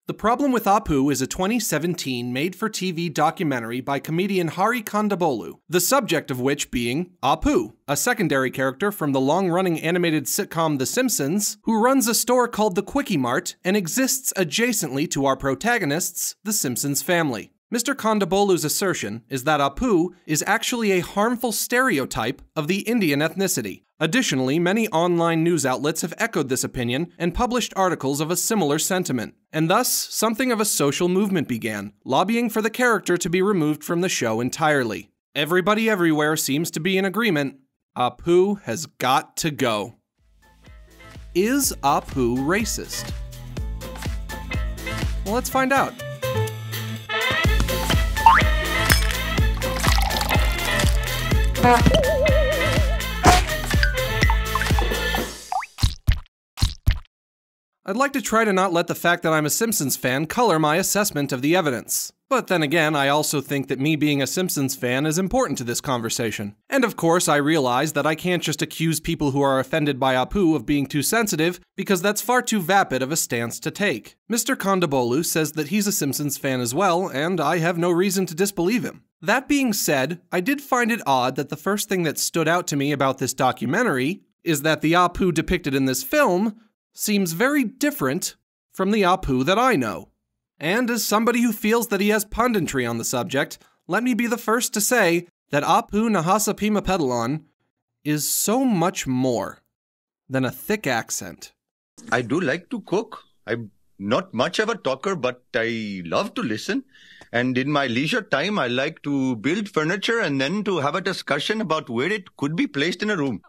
The Problem with APU is a 2017 made-for-TV documentary by comedian Hari Kondabolu, the subject of which being APU, a secondary character from the long-running animated sitcom The Simpsons, who runs a store called the Quickie Mart and exists adjacently to our protagonists, the Simpsons family. Mr. Kondabolu's assertion is that APU is actually a harmful stereotype of the Indian ethnicity. Additionally, many online news outlets have echoed this opinion and published articles of a similar sentiment. And thus, something of a social movement began, lobbying for the character to be removed from the show entirely. Everybody everywhere seems to be in agreement. APU has got to go. Is APU racist? Well, let's find out. I'd like to try to not let the fact that I'm a Simpsons fan color my assessment of the evidence. But then again, I also think that me being a Simpsons fan is important to this conversation. And of course, I realize that I can't just accuse people who are offended by APU of being too sensitive, because that's far too vapid of a stance to take. Mr. Kondabolu says that he's a Simpsons fan as well, and I have no reason to disbelieve him. That being said, I did find it odd that the first thing that stood out to me about this documentary is that the APU depicted in this film seems very different from the APU that I know. And as somebody who feels that he has punditry on the subject, let me be the first to say that APU Nahasapima Pedalon is so much more than a thick accent. I do like to cook. I'm not much of a talker, but I love to listen. And in my leisure time, I like to build furniture and then to have a discussion about where it could be placed in a room.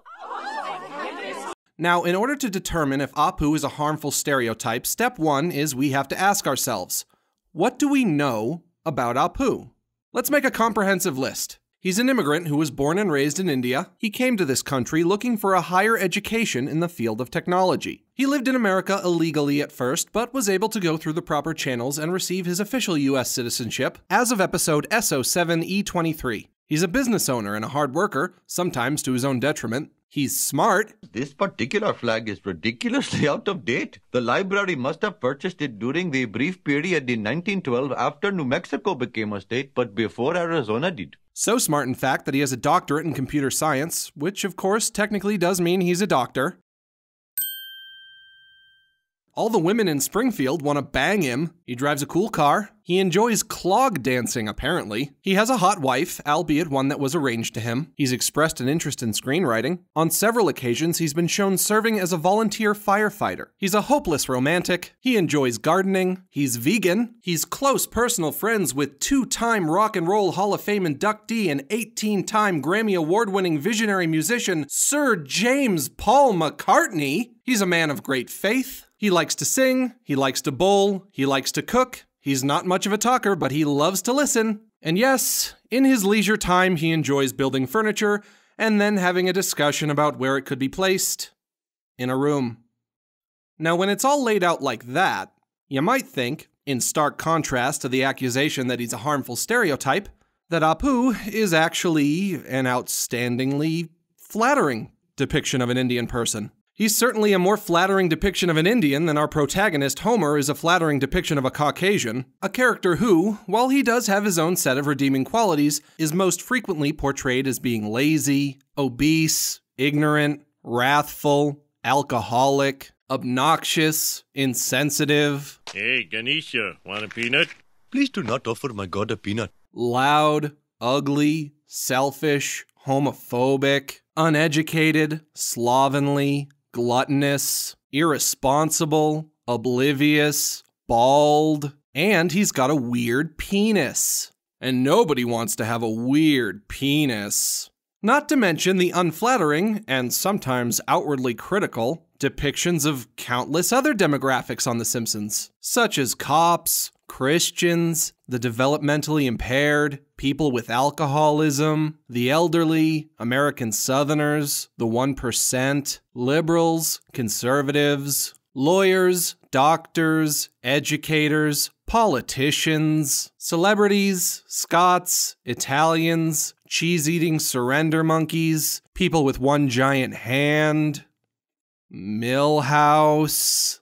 Now, in order to determine if APU is a harmful stereotype, step one is we have to ask ourselves, what do we know about APU? Let's make a comprehensive list. He's an immigrant who was born and raised in India. He came to this country looking for a higher education in the field of technology. He lived in America illegally at first, but was able to go through the proper channels and receive his official US citizenship as of episode SO7E23. He's a business owner and a hard worker, sometimes to his own detriment. He's smart. This particular flag is ridiculously out of date. The library must have purchased it during the brief period in 1912 after New Mexico became a state, but before Arizona did. So smart, in fact, that he has a doctorate in computer science, which of course technically does mean he's a doctor. All the women in Springfield want to bang him. He drives a cool car. He enjoys clog dancing, apparently. He has a hot wife, albeit one that was arranged to him. He's expressed an interest in screenwriting. On several occasions, he's been shown serving as a volunteer firefighter. He's a hopeless romantic. He enjoys gardening. He's vegan. He's close personal friends with two-time Rock and Roll Hall of Fame inductee and 18-time Grammy Award-winning visionary musician Sir James Paul McCartney. He's a man of great faith. He likes to sing, he likes to bowl, he likes to cook. He's not much of a talker, but he loves to listen. And yes, in his leisure time, he enjoys building furniture and then having a discussion about where it could be placed in a room. Now, when it's all laid out like that, you might think, in stark contrast to the accusation that he's a harmful stereotype, that APU is actually an outstandingly flattering depiction of an Indian person. He's certainly a more flattering depiction of an Indian than our protagonist Homer is a flattering depiction of a Caucasian, a character who, while he does have his own set of redeeming qualities, is most frequently portrayed as being lazy, obese, ignorant, wrathful, alcoholic, obnoxious, insensitive. Hey, Ganesha, want a peanut? Please do not offer my god a peanut. Loud, ugly, selfish, homophobic, uneducated, slovenly, gluttonous, irresponsible, oblivious, bald, and he's got a weird penis. And nobody wants to have a weird penis. Not to mention the unflattering, and sometimes outwardly critical, depictions of countless other demographics on The Simpsons, such as cops, Christians, the developmentally impaired, people with alcoholism, the elderly, American Southerners, the 1%, liberals, conservatives, lawyers, doctors, educators, politicians, celebrities, Scots, Italians, cheese-eating surrender monkeys, people with one giant hand, Milhouse.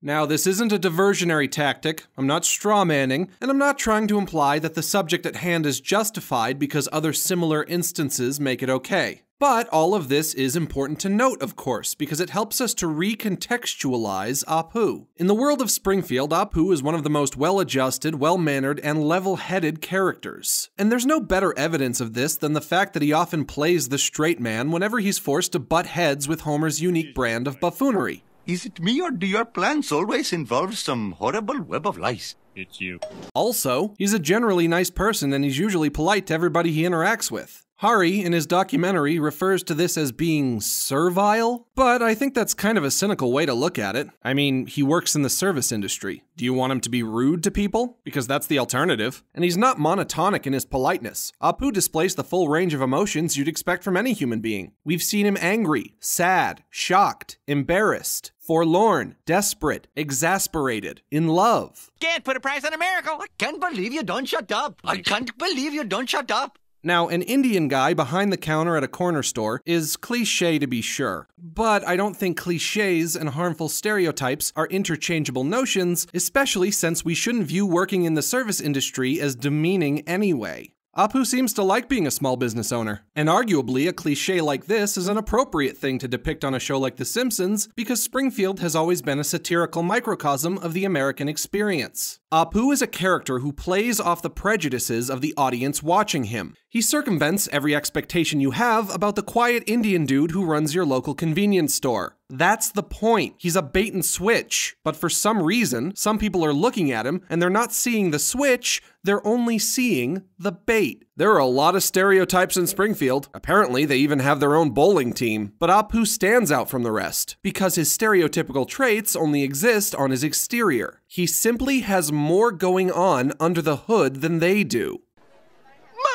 Now, this isn't a diversionary tactic, I'm not strawmanning, and I'm not trying to imply that the subject at hand is justified because other similar instances make it okay. But all of this is important to note, of course, because it helps us to recontextualize APU. In the world of Springfield, APU is one of the most well-adjusted, well-mannered, and level-headed characters. And there's no better evidence of this than the fact that he often plays the straight man whenever he's forced to butt heads with Homer's unique brand of buffoonery. Is it me, or do your plans always involve some horrible web of lies? It's you. Also, he's a generally nice person and he's usually polite to everybody he interacts with. Hari, in his documentary, refers to this as being servile, but I think that's kind of a cynical way to look at it. I mean, he works in the service industry. Do you want him to be rude to people? Because that's the alternative. And he's not monotonic in his politeness. APU displays the full range of emotions you'd expect from any human being. We've seen him angry, sad, shocked, embarrassed, forlorn, desperate, exasperated, in love. Can't put a price on a miracle. I can't believe you don't shut up. I can't believe you don't shut up. Now, an Indian guy behind the counter at a corner store is cliché to be sure, but I don't think clichés and harmful stereotypes are interchangeable notions, especially since we shouldn't view working in the service industry as demeaning anyway. APU seems to like being a small business owner, and arguably a cliché like this is an appropriate thing to depict on a show like The Simpsons because Springfield has always been a satirical microcosm of the American experience. APU is a character who plays off the prejudices of the audience watching him. He circumvents every expectation you have about the quiet Indian dude who runs your local convenience store. That's the point. He's a bait and switch. But for some reason, some people are looking at him and they're not seeing the switch, they're only seeing the bait. There are a lot of stereotypes in Springfield. Apparently, they even have their own bowling team. But APU stands out from the rest because his stereotypical traits only exist on his exterior. He simply has more going on under the hood than they do.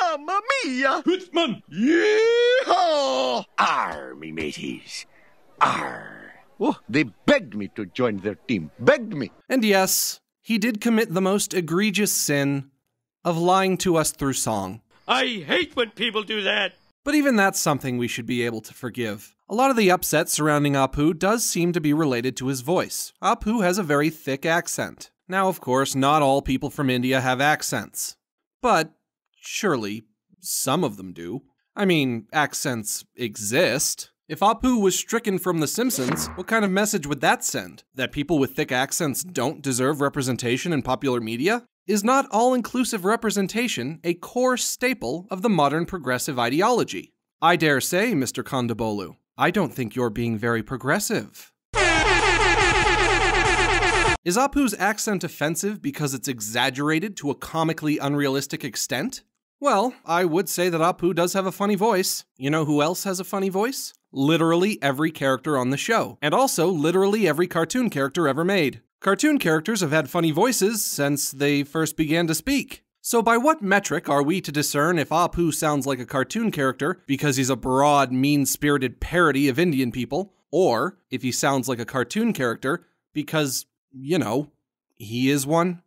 Mamma mia! Hutzman! Yeehaw! Arr, me mateys. Arr. Oh, they begged me to join their team. Begged me. And yes, he did commit the most egregious sin of lying to us through song. I hate when people do that. But even that's something we should be able to forgive. A lot of the upset surrounding APU does seem to be related to his voice. APU has a very thick accent. Now, of course, not all people from India have accents. But surely, some of them do. I mean, accents exist. If APU was stricken from The Simpsons, what kind of message would that send? That people with thick accents don't deserve representation in popular media? Is not all-inclusive representation a core staple of the modern progressive ideology? I dare say, Mr. Kondabolu, I don't think you're being very progressive. Is APU's accent offensive because it's exaggerated to a comically unrealistic extent? Well, I would say that APU does have a funny voice. You know who else has a funny voice? Literally every character on the show, and also literally every cartoon character ever made. Cartoon characters have had funny voices since they first began to speak. So by what metric are we to discern if APU sounds like a cartoon character because he's a broad, mean-spirited parody of Indian people, or if he sounds like a cartoon character because, you know, he is one?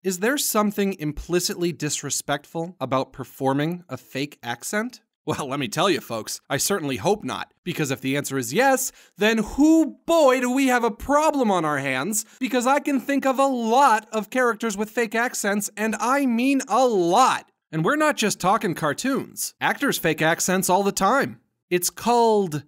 Is there something implicitly disrespectful about performing a fake accent? Well, let me tell you, folks, I certainly hope not. Because if the answer is yes, then boy, do we have a problem on our hands, because I can think of a lot of characters with fake accents, and I mean a lot. And we're not just talking cartoons. Actors fake accents all the time. It's called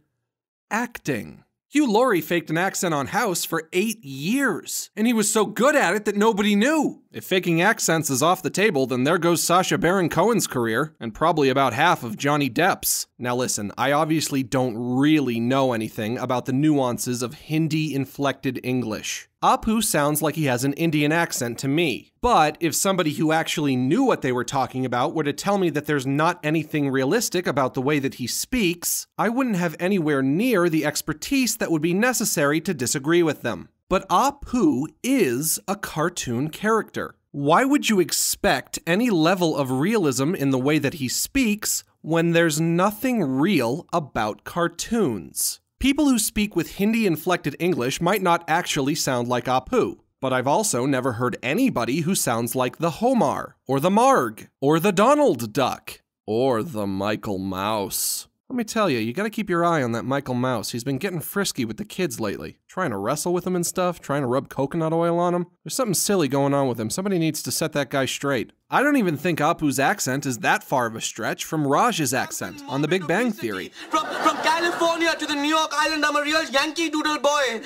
acting. Hugh Laurie faked an accent on House for 8 years, and he was so good at it that nobody knew. If faking accents is off the table, then there goes Sacha Baron Cohen's career, and probably about half of Johnny Depp's. Now listen, I obviously don't really know anything about the nuances of Hindi-inflected English. APU sounds like he has an Indian accent to me. But if somebody who actually knew what they were talking about were to tell me that there's not anything realistic about the way that he speaks, I wouldn't have anywhere near the expertise that would be necessary to disagree with them. But APU is a cartoon character. Why would you expect any level of realism in the way that he speaks when there's nothing real about cartoons? People who speak with Hindi-inflected English might not actually sound like APU, but I've also never heard anybody who sounds like the Homar, or the Marg, or the Donald Duck, or the Michael Mouse. Let me tell you gotta keep your eye on that Michael Mouse. He's been getting frisky with the kids lately. Trying to wrestle with them and stuff, trying to rub coconut oil on them. There's something silly going on with him. Somebody needs to set that guy straight. I don't even think Apu's accent is that far of a stretch from Raj's accent on The Big Bang Theory. From California to the New York Island, I'm a real Yankee Doodle boy.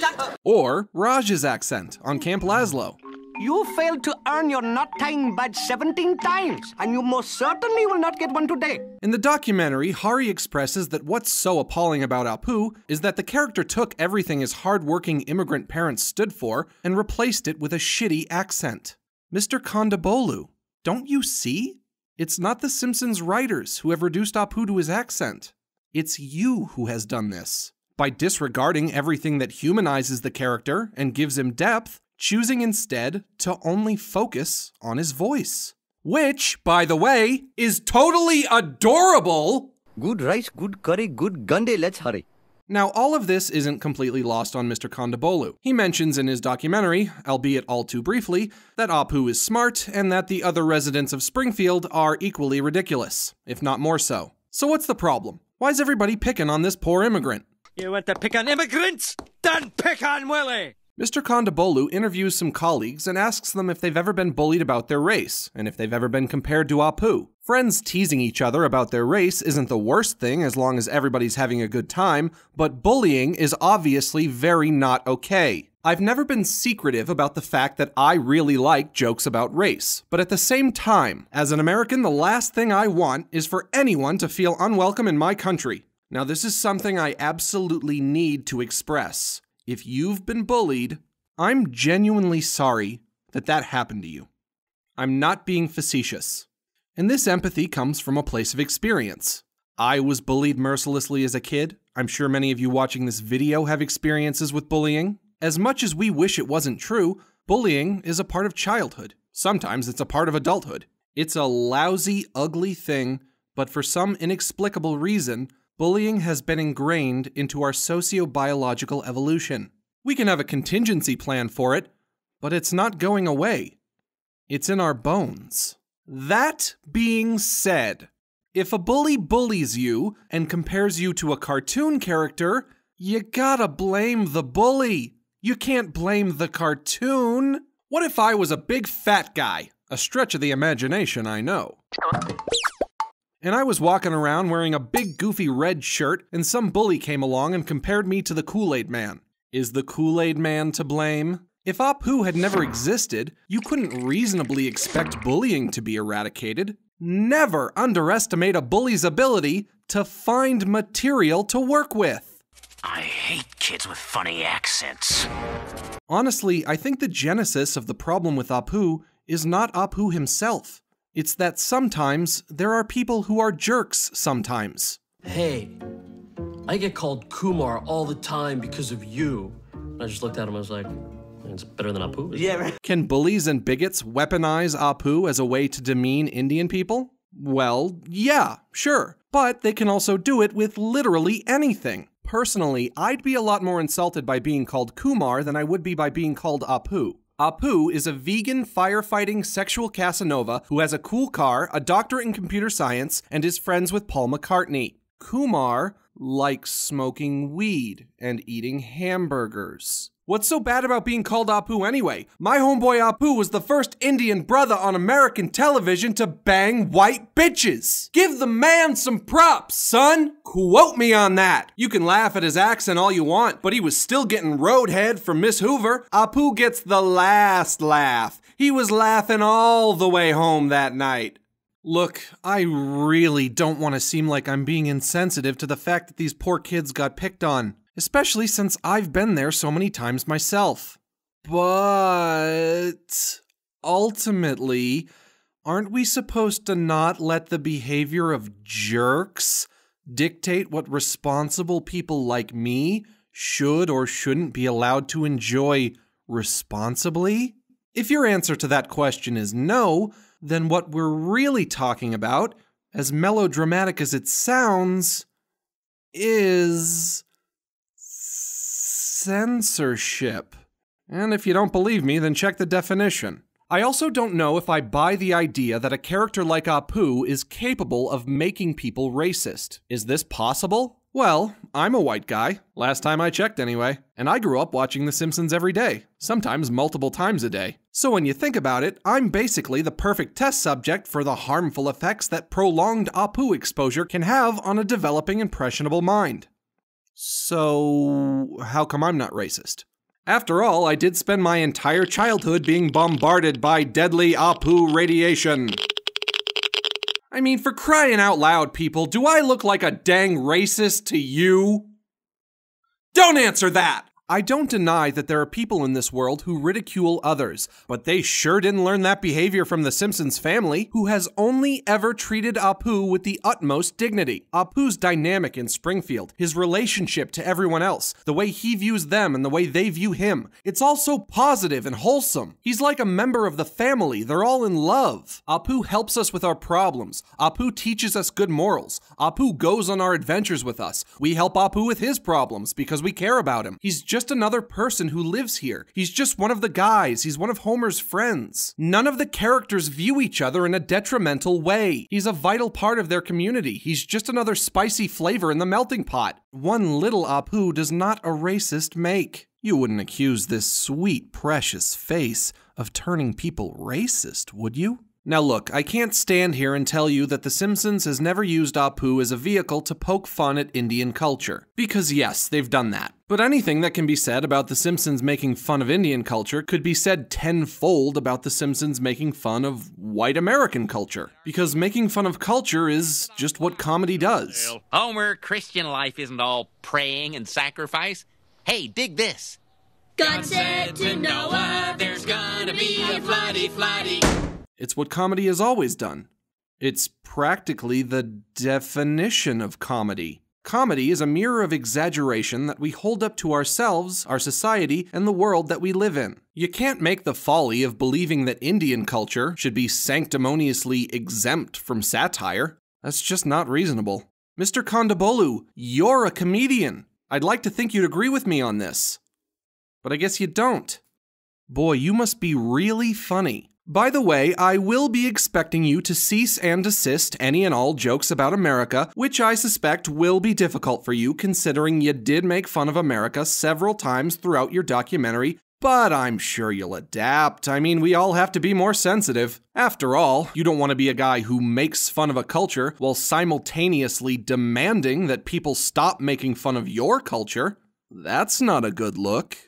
Or Raj's accent on Camp Laszlo. You failed to earn your nut tying badge 17 times, and you most certainly will not get one today. In the documentary, Hari expresses that what's so appalling about Apu is that the character took everything his hard-working immigrant parents stood for and replaced it with a shitty accent. Mr. Kondabolu, don't you see? It's not the Simpsons writers who have reduced Apu to his accent. It's you who has done this. By disregarding everything that humanizes the character and gives him depth, choosing instead to only focus on his voice. Which, by the way, is totally adorable! Good rice, good curry, good gunday, let's hurry. Now, all of this isn't completely lost on Mr. Kondabolu. He mentions in his documentary, albeit all too briefly, that Apu is smart and that the other residents of Springfield are equally ridiculous, if not more so. So what's the problem? Why is everybody picking on this poor immigrant? You want to pick on immigrants? Then pick on Willie! Mr. Kondabolu interviews some colleagues and asks them if they've ever been bullied about their race, and if they've ever been compared to Apu. Friends teasing each other about their race isn't the worst thing as long as everybody's having a good time, but bullying is obviously very not okay. I've never been secretive about the fact that I really like jokes about race, but at the same time, as an American, the last thing I want is for anyone to feel unwelcome in my country. Now, this is something I absolutely need to express. If you've been bullied, I'm genuinely sorry that that happened to you. I'm not being facetious. And this empathy comes from a place of experience. I was bullied mercilessly as a kid. I'm sure many of you watching this video have experiences with bullying. As much as we wish it wasn't true, bullying is a part of childhood. Sometimes it's a part of adulthood. It's a lousy, ugly thing, but for some inexplicable reason, bullying has been ingrained into our socio-biological evolution. We can have a contingency plan for it, but it's not going away. It's in our bones. That being said, if a bully bullies you and compares you to a cartoon character, you gotta blame the bully. You can't blame the cartoon. What if I was a big fat guy? A stretch of the imagination, I know. And I was walking around wearing a big goofy red shirt and some bully came along and compared me to the Kool-Aid Man. Is the Kool-Aid Man to blame? If Apu had never existed, you couldn't reasonably expect bullying to be eradicated. Never underestimate a bully's ability to find material to work with. I hate kids with funny accents. Honestly, I think the genesis of the problem with Apu is not Apu himself. It's that sometimes there are people who are jerks sometimes. Hey, I get called Kumar all the time because of you. And I just looked at him and I was like, it's better than Apu. Yeah, right. Can bullies and bigots weaponize Apu as a way to demean Indian people? Well, yeah, sure. But they can also do it with literally anything. Personally, I'd be a lot more insulted by being called Kumar than I would be by being called Apu. Apu is a vegan, firefighting, sexual Casanova who has a cool car, a doctorate in computer science, and is friends with Paul McCartney. Kumar likes smoking weed and eating hamburgers. What's so bad about being called Apu anyway? My homeboy Apu was the first Indian brother on American television to bang white bitches. Give the man some props, son. Quote me on that. You can laugh at his accent all you want, but he was still getting roadhead from Miss Hoover. Apu gets the last laugh. He was laughing all the way home that night. Look, I really don't want to seem like I'm being insensitive to the fact that these poor kids got picked on. Especially since I've been there so many times myself. But ultimately, aren't we supposed to not let the behavior of jerks dictate what responsible people like me should or shouldn't be allowed to enjoy responsibly? If your answer to that question is no, then what we're really talking about, as melodramatic as it sounds, is censorship. And if you don't believe me, then check the definition. I also don't know if I buy the idea that a character like APU is capable of making people racist. Is this possible? Well, I'm a white guy, last time I checked anyway, and I grew up watching The Simpsons every day, sometimes multiple times a day. So when you think about it, I'm basically the perfect test subject for the harmful effects that prolonged APU exposure can have on a developing impressionable mind. So, how come I'm not racist? After all, I did spend my entire childhood being bombarded by deadly APU radiation. I mean, for crying out loud, people, do I look like a dang racist to you? Don't answer that! I don't deny that there are people in this world who ridicule others, but they sure didn't learn that behavior from the Simpsons family, who has only ever treated APU with the utmost dignity. APU's dynamic in Springfield, his relationship to everyone else, the way he views them and the way they view him, it's all so positive and wholesome. He's like a member of the family, they're all in love. APU helps us with our problems. APU teaches us good morals. APU goes on our adventures with us. We help APU with his problems because we care about him. He's just another person who lives here. He's just one of the guys. He's one of Homer's friends. None of the characters view each other in a detrimental way. He's a vital part of their community. He's just another spicy flavor in the melting pot. One little APU does not a racist make. You wouldn't accuse this sweet, precious face of turning people racist, would you? Now look, I can't stand here and tell you that The Simpsons has never used APU as a vehicle to poke fun at Indian culture. Because yes, they've done that. But anything that can be said about The Simpsons making fun of Indian culture could be said tenfold about The Simpsons making fun of white American culture. Because making fun of culture is just what comedy does. Homer, Christian life isn't all praying and sacrifice. Hey, dig this. God said to Noah, there's gonna be a floody. It's what comedy has always done. It's practically the definition of comedy. Comedy is a mirror of exaggeration that we hold up to ourselves, our society, and the world that we live in. You can't make the folly of believing that Indian culture should be sanctimoniously exempt from satire. That's just not reasonable. Mr. Kondabolu, you're a comedian. I'd like to think you'd agree with me on this. But I guess you don't. Boy, you must be really funny. By the way, I will be expecting you to cease and desist any and all jokes about America, which I suspect will be difficult for you considering you did make fun of America several times throughout your documentary, but I'm sure you'll adapt. I mean, we all have to be more sensitive. After all, you don't want to be a guy who makes fun of a culture while simultaneously demanding that people stop making fun of your culture. That's not a good look.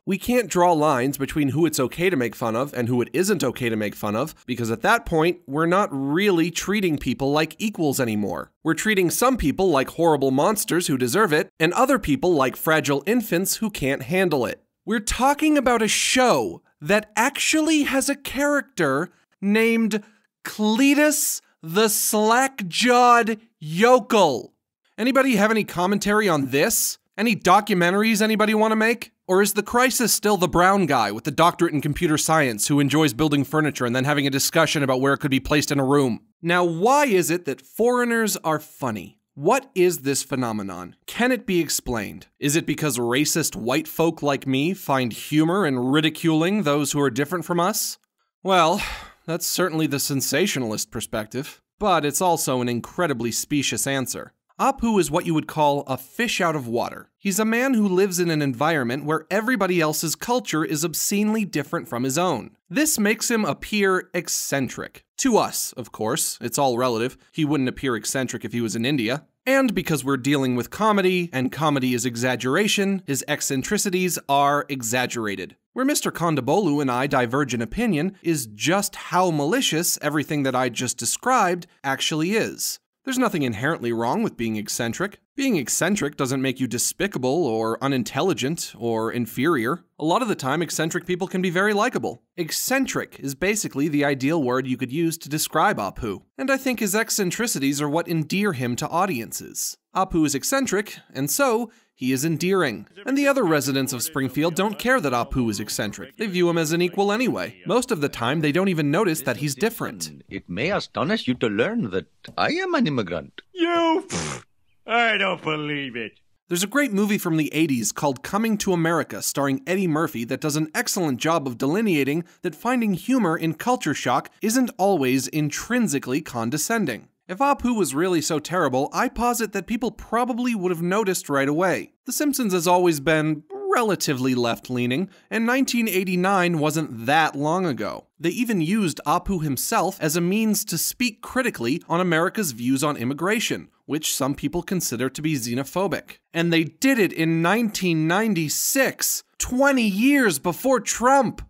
We can't draw lines between who it's okay to make fun of and who it isn't okay to make fun of, because at that point, we're not really treating people like equals anymore. We're treating some people like horrible monsters who deserve it, and other people like fragile infants who can't handle it. We're talking about a show that actually has a character named Cletus the Slack-Jawed Yokel. Anybody have any commentary on this? Any documentaries anybody want to make? Or is the crisis still the brown guy with the doctorate in computer science who enjoys building furniture and then having a discussion about where it could be placed in a room? Now, why is it that foreigners are funny? What is this phenomenon? Can it be explained? Is it because racist white folk like me find humor in ridiculing those who are different from us? Well, that's certainly the sensationalist perspective, but it's also an incredibly specious answer. APU is what you would call a fish out of water. He's a man who lives in an environment where everybody else's culture is obscenely different from his own. This makes him appear eccentric. To us, of course, it's all relative. He wouldn't appear eccentric if he was in India. And because we're dealing with comedy, and comedy is exaggeration, his eccentricities are exaggerated. Where Mr. Kondabolu and I diverge in opinion is just how malicious everything that I just described actually is. There's nothing inherently wrong with being eccentric. Being eccentric doesn't make you despicable or unintelligent or inferior. A lot of the time, eccentric people can be very likable. Eccentric is basically the ideal word you could use to describe APU, and I think his eccentricities are what endear him to audiences. APU is eccentric, and so he is endearing. And the other residents of Springfield don't care that APU is eccentric. They view him as an equal anyway. Most of the time, they don't even notice that he's different. It may astonish you to learn that I am an immigrant. You! I don't believe it. There's a great movie from the 80s called Coming to America starring Eddie Murphy that does an excellent job of delineating that finding humor in culture shock isn't always intrinsically condescending. If Apu was really so terrible, I posit that people probably would have noticed right away. The Simpsons has always been relatively left-leaning, and 1989 wasn't that long ago. They even used Apu himself as a means to speak critically on America's views on immigration, which some people consider to be xenophobic. And they did it in 1996, 20 years before Trump.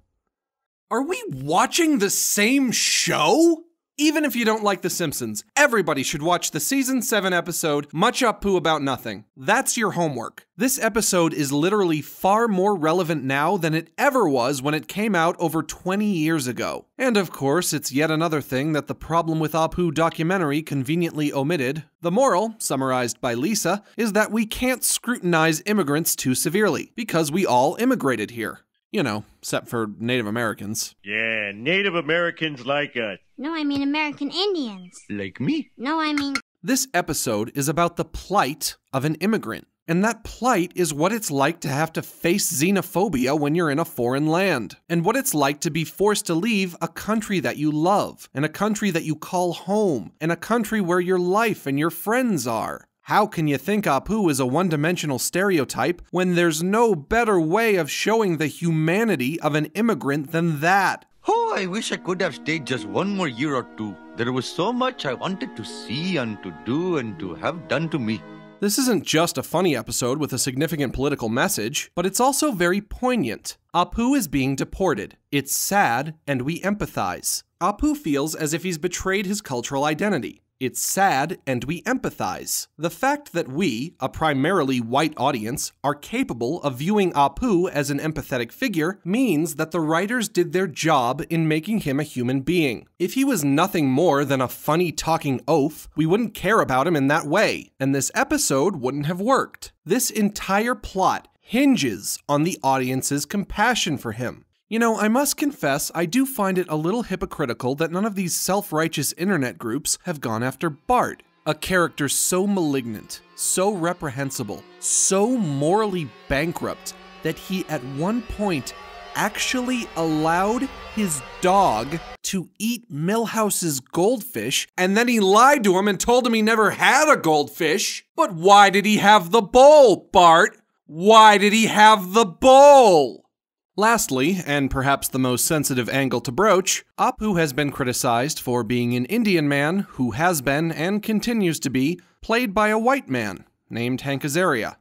Are we watching the same show? Even if you don't like The Simpsons, everybody should watch the Season 7 episode, Much Apu About Nothing. That's your homework. This episode is literally far more relevant now than it ever was when it came out over 20 years ago. And of course, it's yet another thing that the Problem with Apu documentary conveniently omitted. The moral, summarized by Lisa, is that we can't scrutinize immigrants too severely, because we all immigrated here. You know, except for Native Americans. Yeah, Native Americans like us. No, I mean American Indians. Like me? No, I mean... This episode is about the plight of an immigrant. And that plight is what it's like to have to face xenophobia when you're in a foreign land. And what it's like to be forced to leave a country that you love, and a country that you call home, and a country where your life and your friends are. How can you think Apu is a one-dimensional stereotype when there's no better way of showing the humanity of an immigrant than that? Oh, I wish I could have stayed just one more year or two. There was so much I wanted to see and to do and to have done to me. This isn't just a funny episode with a significant political message, but it's also very poignant. Apu is being deported. It's sad, and we empathize. Apu feels as if he's betrayed his cultural identity. It's sad, and we empathize. The fact that we, a primarily white audience, are capable of viewing Apu as an empathetic figure means that the writers did their job in making him a human being. If he was nothing more than a funny talking oaf, we wouldn't care about him in that way, and this episode wouldn't have worked. This entire plot hinges on the audience's compassion for him. You know, I must confess, I do find it a little hypocritical that none of these self-righteous internet groups have gone after Bart, a character so malignant, so reprehensible, so morally bankrupt that he at one point actually allowed his dog to eat Milhouse's goldfish, and then he lied to him and told him he never had a goldfish. But why did he have the bowl, Bart? Why did he have the bowl? Lastly, and perhaps the most sensitive angle to broach, Apu has been criticized for being an Indian man who has been, and continues to be, played by a white man named Hank Azaria.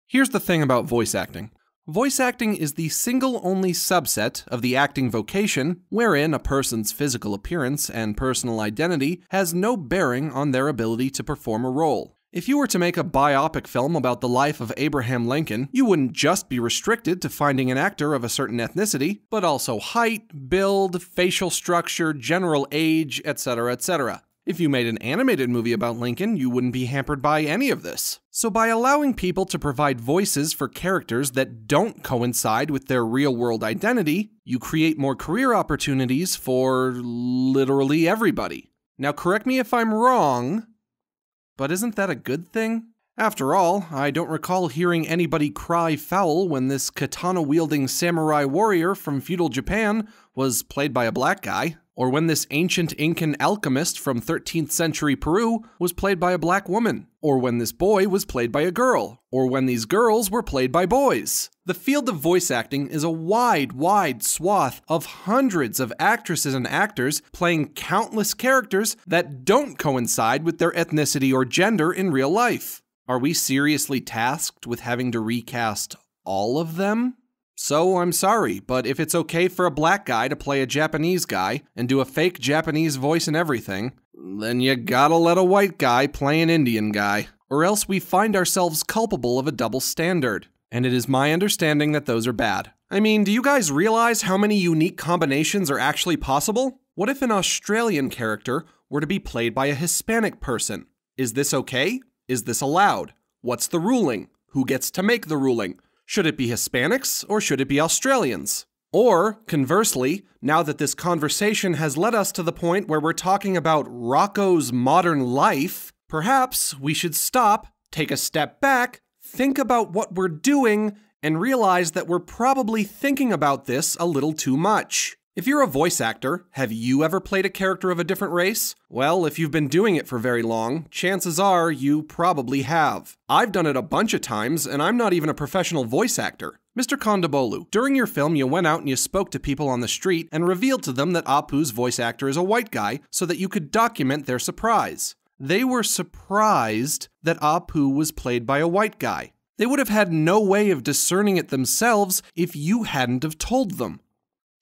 Here's the thing about voice acting. Voice acting is the single only subset of the acting vocation wherein a person's physical appearance and personal identity has no bearing on their ability to perform a role. If you were to make a biopic film about the life of Abraham Lincoln, you wouldn't just be restricted to finding an actor of a certain ethnicity, but also height, build, facial structure, general age, etc., etc. If you made an animated movie about Lincoln, you wouldn't be hampered by any of this. So by allowing people to provide voices for characters that don't coincide with their real-world identity, you create more career opportunities for literally everybody. Now correct me if I'm wrong, but isn't that a good thing? After all, I don't recall hearing anybody cry foul when this katana-wielding samurai warrior from feudal Japan was played by a black guy, or when this ancient Incan alchemist from 13th century Peru was played by a black woman, or when this boy was played by a girl, or when these girls were played by boys. The field of voice acting is a wide swath of hundreds of actresses and actors playing countless characters that don't coincide with their ethnicity or gender in real life. Are we seriously tasked with having to recast all of them? So I'm sorry, but if it's okay for a black guy to play a Japanese guy and do a fake Japanese voice and everything, then you gotta let a white guy play an Indian guy, or else we find ourselves culpable of a double standard. And it is my understanding that those are bad. I mean, do you guys realize how many unique combinations are actually possible? What if an Australian character were to be played by a Hispanic person? Is this okay? Is this allowed? What's the ruling? Who gets to make the ruling? Should it be Hispanics or should it be Australians? Or, conversely, now that this conversation has led us to the point where we're talking about Rocco's modern life, perhaps we should stop, take a step back, think about what we're doing and realize that we're probably thinking about this a little too much. If you're a voice actor, have you ever played a character of a different race? Well, if you've been doing it for very long, chances are you probably have. I've done it a bunch of times, and I'm not even a professional voice actor. Mr. Kondabolu, during your film you went out and you spoke to people on the street and revealed to them that APU's voice actor is a white guy so that you could document their surprise. They were surprised that APU was played by a white guy. They would have had no way of discerning it themselves if you hadn't have told them.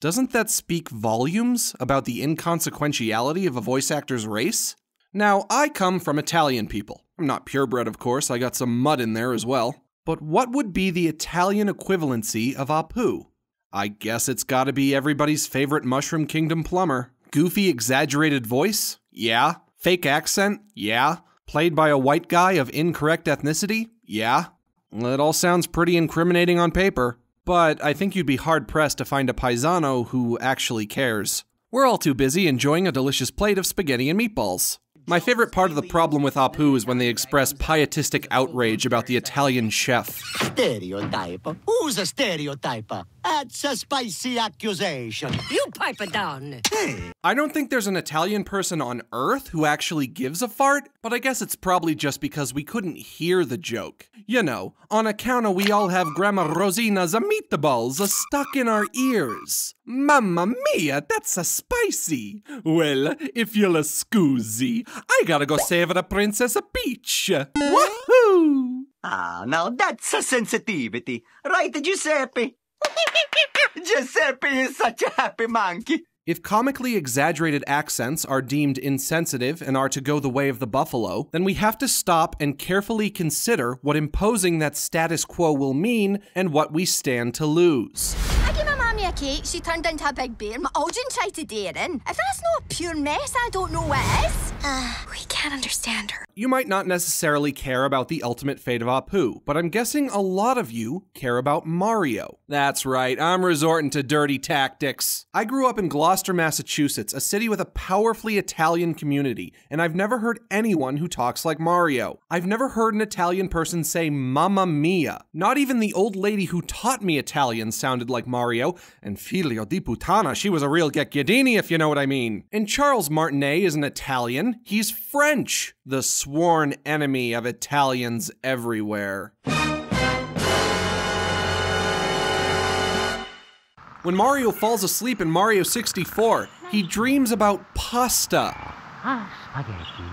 Doesn't that speak volumes about the inconsequentiality of a voice actor's race? Now, I come from Italian people. I'm not purebred, of course, I got some mud in there as well. But what would be the Italian equivalency of APU? I guess it's gotta be everybody's favorite Mushroom Kingdom plumber. Goofy, exaggerated voice? Yeah. Fake accent? Yeah. Played by a white guy of incorrect ethnicity? Yeah. It all sounds pretty incriminating on paper. But I think you'd be hard-pressed to find a paisano who actually cares. We're all too busy enjoying a delicious plate of spaghetti and meatballs. My favorite part of the problem with APU is when they express pietistic outrage about the Italian chef. Stereotype? Who's a stereotype? That's a spicy accusation. You pipe it down. Hey. I don't think there's an Italian person on Earth who actually gives a fart, but I guess it's probably just because we couldn't hear the joke. You know, on account of we all have Grandma Rosina's meatballs stuck in our ears. Mamma mia, that's a spicy. Well, if you'll excuse, I gotta go save the Princess Peach. Woohoo! Ah, now that's a sensitivity. Right, Giuseppe? Giuseppe is such a happy monkey. If comically exaggerated accents are deemed insensitive and are to go the way of the buffalo, then we have to stop and carefully consider what imposing that status quo will mean and what we stand to lose. I gave my mommy a cake, she turned into a big bear, my Aldrin tried to dare in. If that's not a pure mess, I don't know what is. We can't understand her. You might not necessarily care about the ultimate fate of APU, but I'm guessing a lot of you care about Mario. That's right, I'm resorting to dirty tactics. I grew up in Gloucester, Massachusetts, a city with a powerfully Italian community, and I've never heard anyone who talks like Mario. I've never heard an Italian person say Mamma Mia. Not even the old lady who taught me Italian sounded like Mario, and figlio di puttana, she was a real Gecchiadini if you know what I mean. And Charles Martinet isn't Italian, he's French, the sworn enemy of Italians everywhere. When Mario falls asleep in Mario 64, he dreams about pasta. Spaghetti.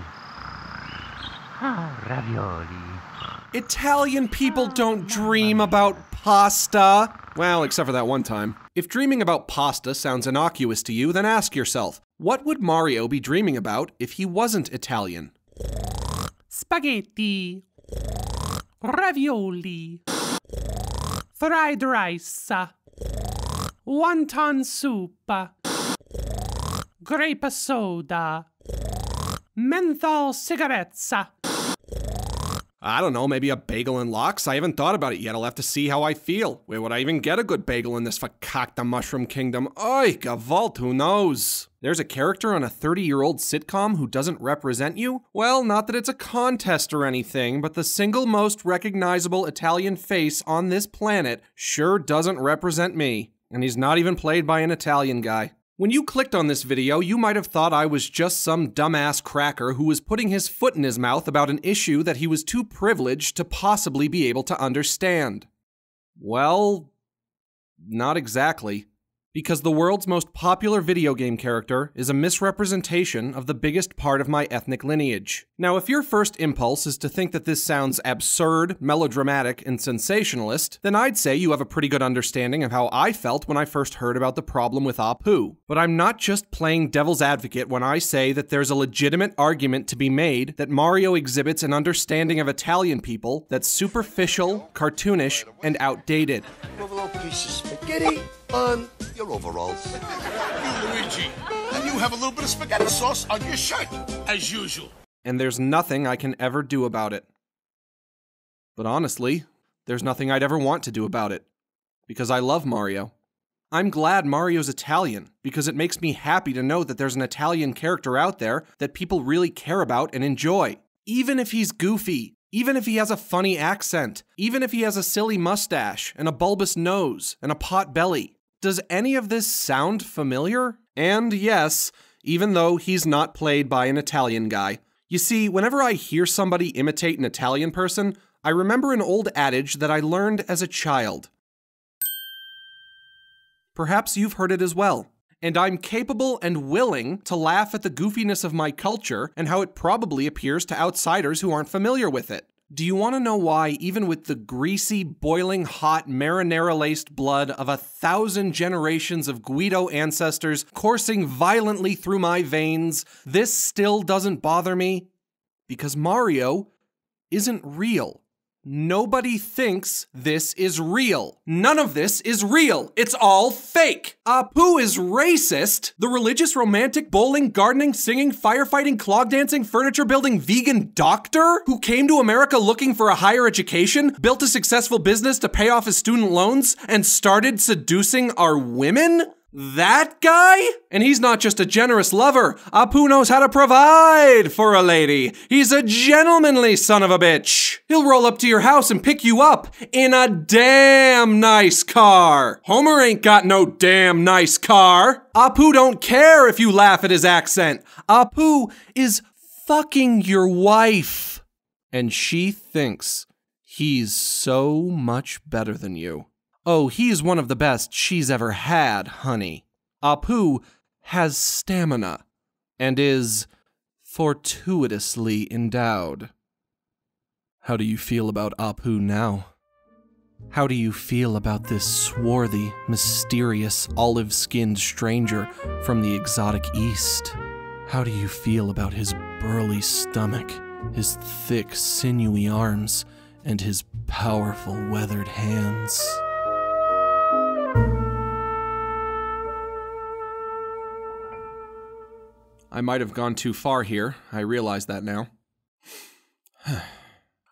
Ravioli. Italian people don't dream about pasta. Well, except for that one time. If dreaming about pasta sounds innocuous to you, then ask yourself, what would Mario be dreaming about if he wasn't Italian? Spaghetti. Ravioli. Fried rice. Wonton soup, grape soda, menthol cigarettes. I don't know, maybe a bagel and lox? I haven't thought about it yet, I'll have to see how I feel. Where would I even get a good bagel in this fakakta mushroom kingdom? Oy, Gavalt, who knows? There's a character on a 30-year-old sitcom who doesn't represent you? Well, not that it's a contest or anything, but the single most recognizable Italian face on this planet sure doesn't represent me. And he's not even played by an Italian guy. When you clicked on this video, you might have thought I was just some dumbass cracker who was putting his foot in his mouth about an issue that he was too privileged to possibly be able to understand. Well, not exactly. Because the world's most popular video game character is a misrepresentation of the biggest part of my ethnic lineage. Now, if your first impulse is to think that this sounds absurd, melodramatic, and sensationalist, then I'd say you have a pretty good understanding of how I felt when I first heard about the problem with APU. But I'm not just playing devil's advocate when I say that there's a legitimate argument to be made that Mario exhibits an understanding of Italian people that's superficial, cartoonish, and outdated. Have a little piece of spaghetti on your overalls. You, Luigi, and you have a little bit of spaghetti sauce on your shirt, as usual. And there's nothing I can ever do about it. But honestly, there's nothing I'd ever want to do about it. Because I love Mario. I'm glad Mario's Italian, because it makes me happy to know that there's an Italian character out there that people really care about and enjoy. Even if he's goofy, Even if he has a funny accent, even if he has a silly mustache and a bulbous nose and a pot belly. Does any of this sound familiar? And yes, even though he's not played by an Italian guy. You see, whenever I hear somebody imitate an Italian person, I remember an old adage that I learned as a child. Perhaps you've heard it as well. And I'm capable and willing to laugh at the goofiness of my culture and how it probably appears to outsiders who aren't familiar with it. Do you want to know why, even with the greasy, boiling hot, marinara-laced blood of 1,000 generations of Guido ancestors coursing violently through my veins, this still doesn't bother me? Because Mario isn't real. Nobody thinks this is real. None of this is real. It's all fake. APU is racist. The religious, romantic, bowling, gardening, singing, firefighting, clog dancing, furniture building, vegan doctor who came to America looking for a higher education, built a successful business to pay off his student loans, and started seducing our women? That guy? And he's not just a generous lover. APU knows how to provide for a lady. He's a gentlemanly son of a bitch. He'll roll up to your house and pick you up in a damn nice car. Homer ain't got no damn nice car. APU don't care if you laugh at his accent. APU is fucking your wife. And she thinks he's so much better than you. Oh, he's one of the best she's ever had, honey. APU has stamina and is fortuitously endowed. How do you feel about APU now? How do you feel about this swarthy, mysterious, olive-skinned stranger from the exotic East? How do you feel about his burly stomach, his thick, sinewy arms, and his powerful, weathered hands? I might have gone too far here. I realize that now.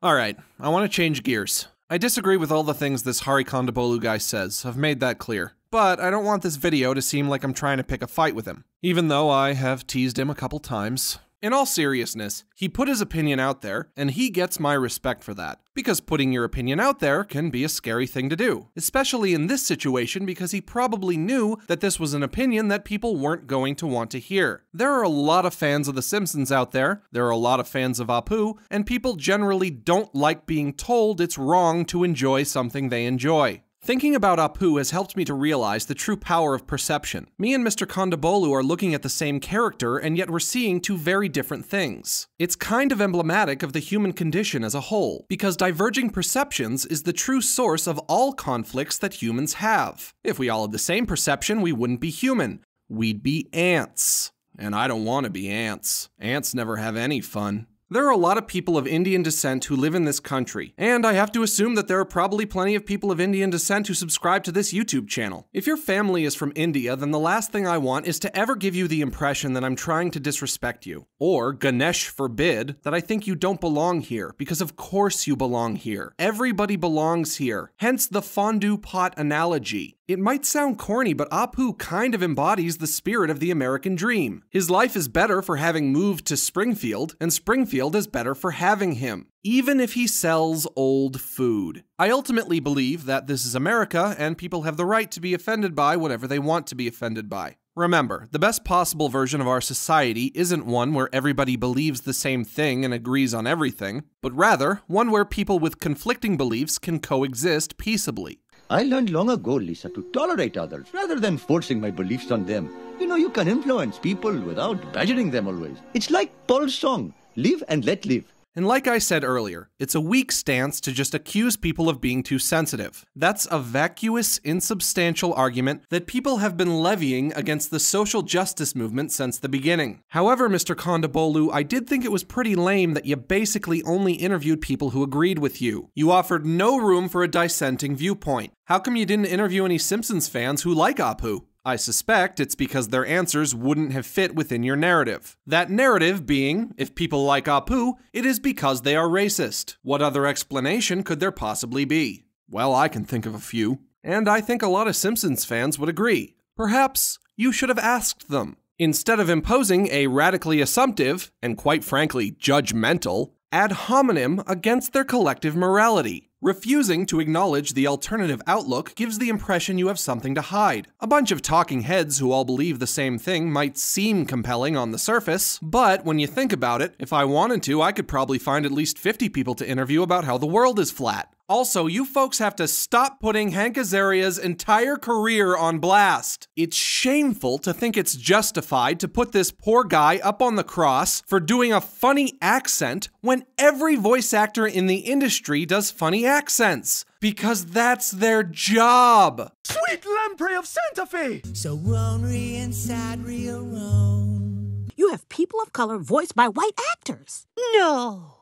Alright, I want to change gears. I disagree with all the things this Hari Kondabolu guy says. I've made that clear. But I don't want this video to seem like I'm trying to pick a fight with him, even though I have teased him a couple times. In all seriousness, he put his opinion out there, and he gets my respect for that. Because putting your opinion out there can be a scary thing to do. Especially in this situation because he probably knew that this was an opinion that people weren't going to want to hear. There are a lot of fans of The Simpsons out there, there are a lot of fans of APU, and people generally don't like being told it's wrong to enjoy something they enjoy. Thinking about APU has helped me to realize the true power of perception. Me and Mr. Kondabolu are looking at the same character, and yet we're seeing two very different things. It's kind of emblematic of the human condition as a whole, because diverging perceptions is the true source of all conflicts that humans have. If we all had the same perception, we wouldn't be human. We'd be ants. And I don't want to be ants. Ants never have any fun. There are a lot of people of Indian descent who live in this country, and I have to assume that there are probably plenty of people of Indian descent who subscribe to this YouTube channel. If your family is from India, then the last thing I want is to ever give you the impression that I'm trying to disrespect you. Or, Ganesh forbid, that I think you don't belong here, because of course you belong here. Everybody belongs here. Hence the fondue pot analogy. It might sound corny, but APU kind of embodies the spirit of the American dream. His life is better for having moved to Springfield, and Springfield is better for having him, even if he sells old food. I ultimately believe that this is America, and people have the right to be offended by whatever they want to be offended by. Remember, the best possible version of our society isn't one where everybody believes the same thing and agrees on everything, but rather one where people with conflicting beliefs can coexist peaceably. I learned long ago, Lisa, to tolerate others rather than forcing my beliefs on them. You know, you can influence people without badgering them always. It's like Paul's song, live and let live. And like I said earlier, it's a weak stance to just accuse people of being too sensitive. That's a vacuous, insubstantial argument that people have been levying against the social justice movement since the beginning. However, Mr. Kondabolu, I did think it was pretty lame that you basically only interviewed people who agreed with you. You offered no room for a dissenting viewpoint. How come you didn't interview any Simpsons fans who like APU? I suspect it's because their answers wouldn't have fit within your narrative. That narrative being, if people like APU, it is because they are racist. What other explanation could there possibly be? Well, I can think of a few. And I think a lot of Simpsons fans would agree. Perhaps you should have asked them. Instead of imposing a radically assumptive, and quite frankly, judgmental, ad hominem against their collective morality. Refusing to acknowledge the alternative outlook gives the impression you have something to hide. A bunch of talking heads who all believe the same thing might seem compelling on the surface, but when you think about it, if I wanted to, I could probably find at least 50 people to interview about how the world is flat. Also, you folks have to stop putting Hank Azaria's entire career on blast. It's shameful to think it's justified to put this poor guy up on the cross for doing a funny accent when every voice actor in the industry does funny accents. Because that's their job. Sweet lamprey of Santa Fe! So ornery and sad, real wrong. You have people of color voiced by white actors. No.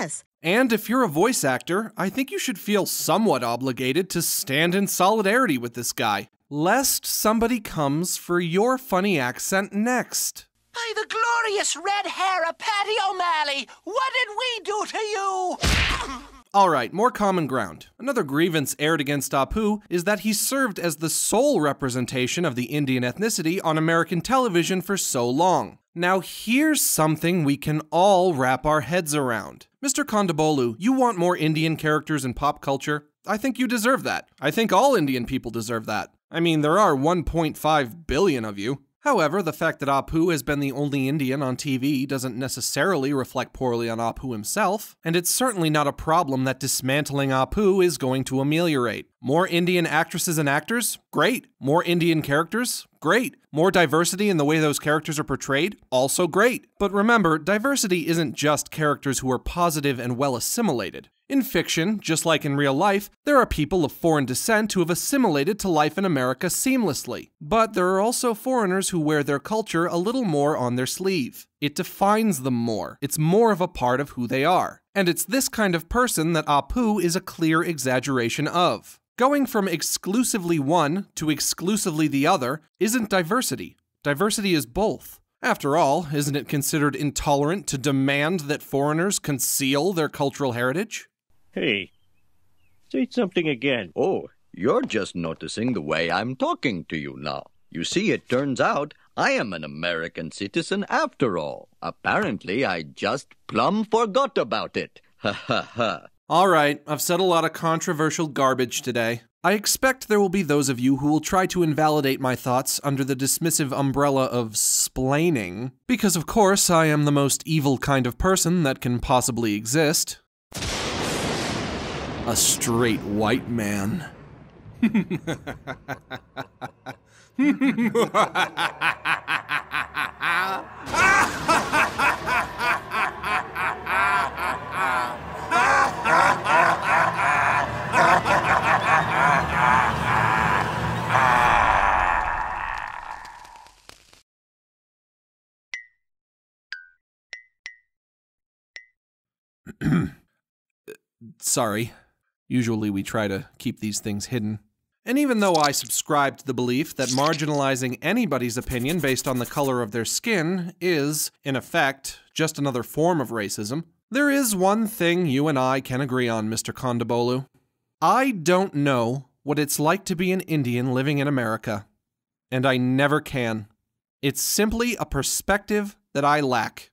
Yes. And if you're a voice actor, I think you should feel somewhat obligated to stand in solidarity with this guy, lest somebody comes for your funny accent next. By the glorious red hair of Patty O'Malley, what did we do to you? Alright, more common ground. Another grievance aired against Apu is that he served as the sole representation of the Indian ethnicity on American television for so long. Now here's something we can all wrap our heads around. Mr. Kondabolu, you want more Indian characters in pop culture? I think you deserve that. I think all Indian people deserve that. I mean, there are 1.5 billion of you. However, the fact that Apu has been the only Indian on TV doesn't necessarily reflect poorly on Apu himself, and it's certainly not a problem that dismantling Apu is going to ameliorate. More Indian actresses and actors? Great. More Indian characters? Great. More diversity in the way those characters are portrayed? Also great. But remember, diversity isn't just characters who are positive and well assimilated. In fiction, just like in real life, there are people of foreign descent who have assimilated to life in America seamlessly. But there are also foreigners who wear their culture a little more on their sleeve. It defines them more. It's more of a part of who they are. And it's this kind of person that Apu is a clear exaggeration of. Going from exclusively one to exclusively the other isn't diversity. Diversity is both. After all, isn't it considered intolerant to demand that foreigners conceal their cultural heritage? Hey, say something again. Oh, you're just noticing the way I'm talking to you now. You see, it turns out I am an American citizen after all. Apparently, I just plumb forgot about it. Ha ha ha. Alright, I've said a lot of controversial garbage today. I expect there will be those of you who will try to invalidate my thoughts under the dismissive umbrella of splaining, because of course I am the most evil kind of person that can possibly exist. A straight white man. Sorry. Usually we try to keep these things hidden. And even though I subscribe to the belief that marginalizing anybody's opinion based on the color of their skin is, in effect, just another form of racism, there is one thing you and I can agree on, Mr. Kondabolu. I don't know what it's like to be an Indian living in America. And I never can. It's simply a perspective that I lack.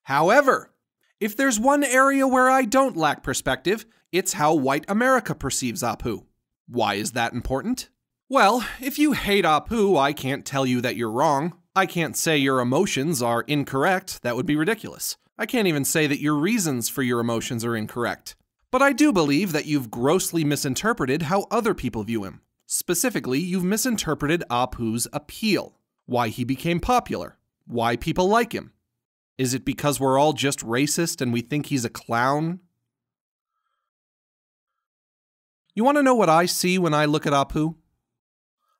However, if there's one area where I don't lack perspective, it's how white America perceives Apu. Why is that important? Well, if you hate Apu, I can't tell you that you're wrong. I can't say your emotions are incorrect. That would be ridiculous. I can't even say that your reasons for your emotions are incorrect. But I do believe that you've grossly misinterpreted how other people view him. Specifically, you've misinterpreted Apu's appeal. Why he became popular. Why people like him. Is it because we're all just racist and we think he's a clown? You want to know what I see when I look at Apu?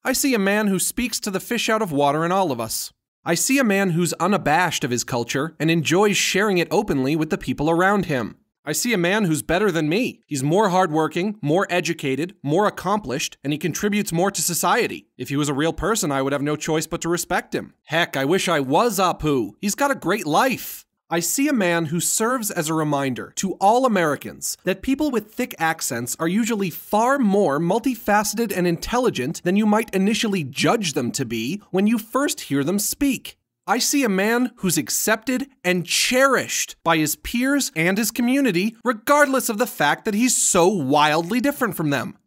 I see a man who speaks to the fish out of water in all of us. I see a man who's unabashed of his culture and enjoys sharing it openly with the people around him. I see a man who's better than me. He's more hardworking, more educated, more accomplished, and he contributes more to society. If he was a real person, I would have no choice but to respect him. Heck, I wish I was Apu. He's got a great life. I see a man who serves as a reminder to all Americans that people with thick accents are usually far more multifaceted and intelligent than you might initially judge them to be when you first hear them speak. I see a man who's accepted and cherished by his peers and his community, regardless of the fact that he's so wildly different from them.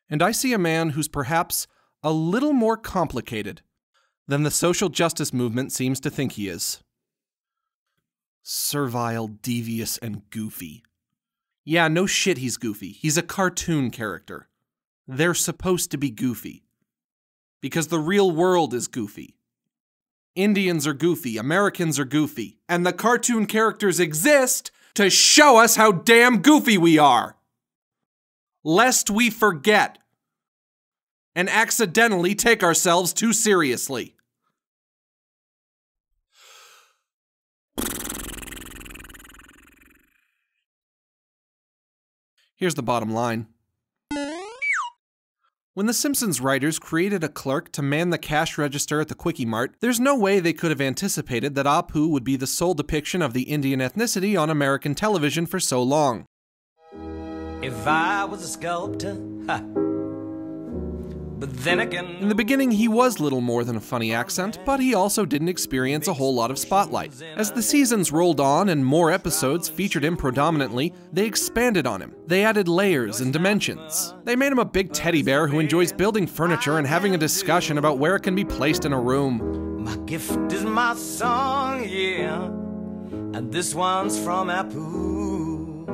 And I see a man who's perhaps a little more complicated than the social justice movement seems to think he is. Servile, devious, and goofy. Yeah, no shit he's goofy. He's a cartoon character. They're supposed to be goofy. Because the real world is goofy. Indians are goofy, Americans are goofy, and the cartoon characters exist to show us how damn goofy we are. Lest we forget and accidentally take ourselves too seriously. Here's the bottom line. When the Simpsons writers created a clerk to man the cash register at the Quickie Mart, there's no way they could have anticipated that Apu would be the sole depiction of the Indian ethnicity on American television for so long. If I was a sculptor, ha. But then again... In the beginning, he was little more than a funny accent, but he also didn't experience a whole lot of spotlight. As the seasons rolled on and more episodes featured him predominantly, they expanded on him. They added layers and dimensions. They made him a big teddy bear who enjoys building furniture and having a discussion about where it can be placed in a room. My gift is my song, yeah, and this one's from APU.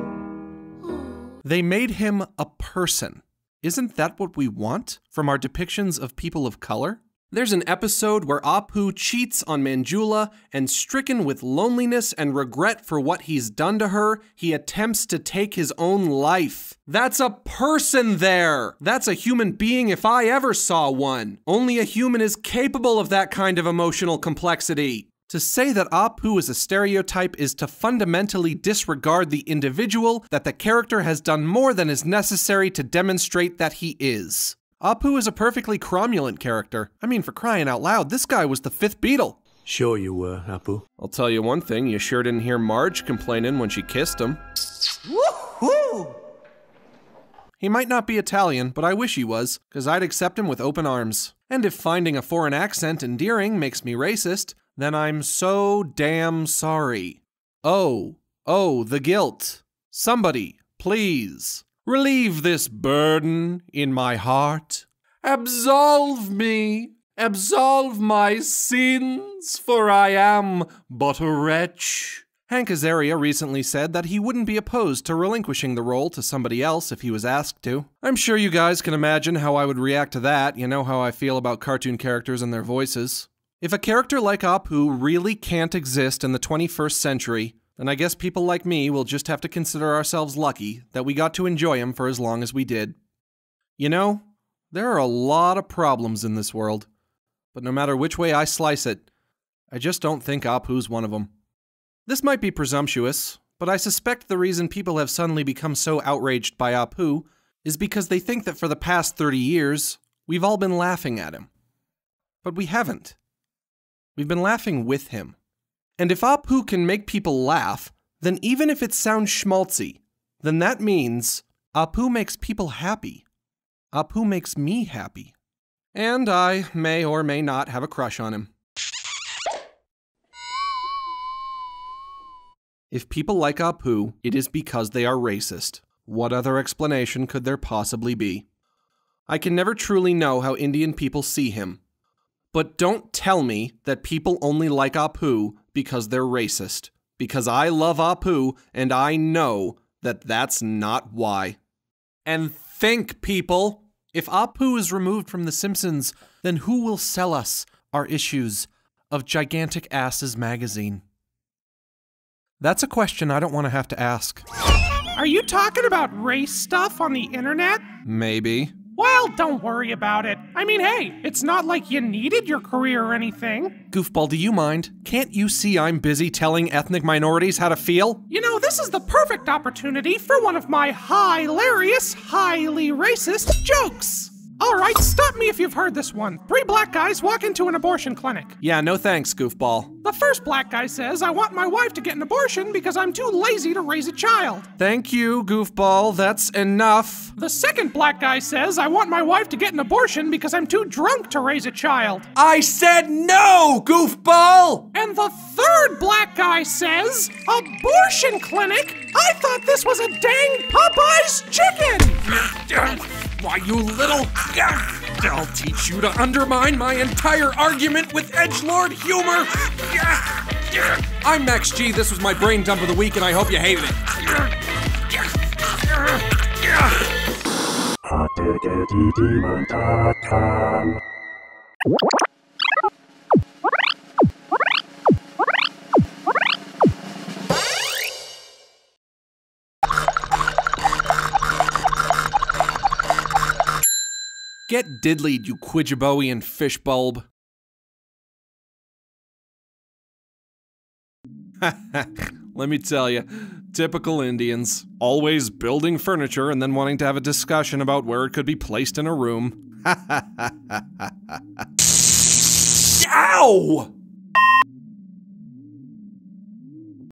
They made him a person. Isn't that what we want from our depictions of people of color? There's an episode where Apu cheats on Manjula, and stricken with loneliness and regret for what he's done to her, he attempts to take his own life. That's a person there! That's a human being if I ever saw one. Only a human is capable of that kind of emotional complexity. To say that Apu is a stereotype is to fundamentally disregard the individual that the character has done more than is necessary to demonstrate that he is. Apu is a perfectly cromulent character. I mean, for crying out loud, this guy was the 5th Beatle. Sure you were, Apu. I'll tell you one thing, you sure didn't hear Marge complaining when she kissed him. Woohoo! He might not be Italian, but I wish he was, because I'd accept him with open arms. And if finding a foreign accent endearing makes me racist, then I'm so damn sorry. Oh, the guilt. Somebody, please, relieve this burden in my heart. Absolve me. Absolve my sins, for I am but a wretch. Hank Azaria recently said that he wouldn't be opposed to relinquishing the role to somebody else if he was asked to. I'm sure you guys can imagine how I would react to that. You know how I feel about cartoon characters and their voices. If a character like Apu really can't exist in the 21st century, then I guess people like me will just have to consider ourselves lucky that we got to enjoy him for as long as we did. You know, there are a lot of problems in this world, but no matter which way I slice it, I just don't think Apu's one of them. This might be presumptuous, but I suspect the reason people have suddenly become so outraged by Apu is because they think that for the past 30 years, we've all been laughing at him. But we haven't. We've been laughing with him. And if Apu can make people laugh, then even if it sounds schmaltzy, then that means Apu makes people happy. Apu makes me happy. And I may or may not have a crush on him. If people like Apu, it is because they are racist. What other explanation could there possibly be? I can never truly know how Indian people see him. But don't tell me that people only like Apu because they're racist. Because I love Apu, and I know that that's not why. And think, people! If Apu is removed from The Simpsons, then who will sell us our issues of Gigantic Asses magazine? That's a question I don't want to have to ask. Are you talking about race stuff on the internet? Maybe. Well, don't worry about it. I mean, hey, it's not like you needed your career or anything. Goofball, do you mind? Can't you see I'm busy telling ethnic minorities how to feel? You know, this is the perfect opportunity for one of my hilarious, highly racist jokes. All right, stop me if you've heard this one. 3 black guys walk into an abortion clinic. Yeah, no thanks, goofball. The first black guy says, I want my wife to get an abortion because I'm too lazy to raise a child. Thank you, goofball. That's enough. The second black guy says, I want my wife to get an abortion because I'm too drunk to raise a child. I said no, goofball! And the third black guy says, abortion clinic? I thought this was a dang Popeye's chicken! Why, you little... I'll teach you to undermine my entire argument with edgelord humor! I'm Max G, this was my brain dump of the week, and I hope you hated it. hotdiggedydemon.com. Get diddlied, you Quidjaboian fish bulb. Let me tell you, typical Indians. Always building furniture and then wanting to have a discussion about where it could be placed in a room. Ow!